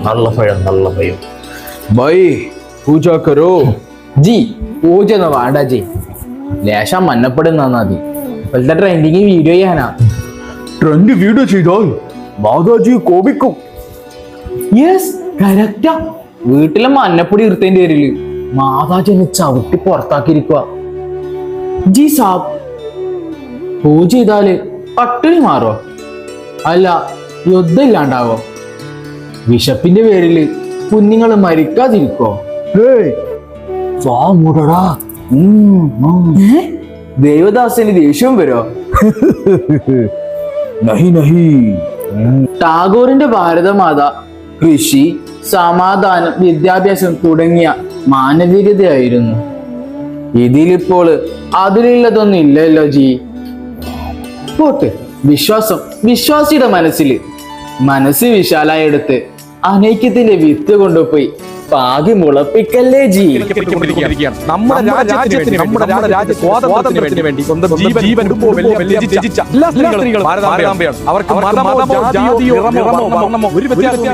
നല്ല ഭയം भाई पूजा करो ജി പൂജ ഒന്നും വേണ്ട ജി, ലേശം മഞ്ഞപ്പെടുന്ന മതി. ഇപ്പോഴത്തെ ട്രെൻഡിങ് വീഡിയോ ചെയ്യാനാ. ട്രെൻഡ് വീഡിയോ ചെയ്താൽ മാതാജി കോപിക്കും. Yes correct. വീട്ടിലെ മഞ്ഞപ്പൊടി ഇരുത്തേണ്ടി വരില്ല, മാതാജി എന്നെ ചവിട്ടി പുറത്താക്കിയിരിക്കുക. ജി സാബ്, പൂജ ചെയ്താല് പട്ടിണി മാറോ? അല്ല യുദ്ധം ഇല്ലാണ്ടാവോ? വിശപ്പിന്റെ പേരില് കുഞ്ഞുങ്ങൾ മരിക്കാതിരിക്കോ? ദേവദാസന് ദേഷ്യവും വരോ? നഹി നഹി. ടാഗോറിന്റെ ഭാരതമാത കൃഷി, സമാധാനം, വിദ്യാഭ്യാസം തുടങ്ങിയ മാനവികതയായിരുന്നു. ഇതിലിപ്പോൾ അതിലുള്ളതൊന്നും ഇല്ലല്ലോ ജി. പോട്ട്, വിശ്വാസം വിശ്വാസിയുടെ മനസ്സ് വിശാലായെടുത്ത് അനൈക്യത്തിന്റെ വിത്ത് കൊണ്ടുപോയി പാകി മുളപ്പിക്കല്ലേ ജി. നമ്മുടെ രാജ്യത്തിന് വേണ്ടി സ്വന്തം ജീവൻ ത്യജിച്ച എല്ലാ സ്ത്രീകളും ഭാരതാംബയാണ്. അവർക്ക് മതമോ ജാതിയോ നിറമോ വർണ്ണമോ ഒരു വ്യത്യാസമില്ല.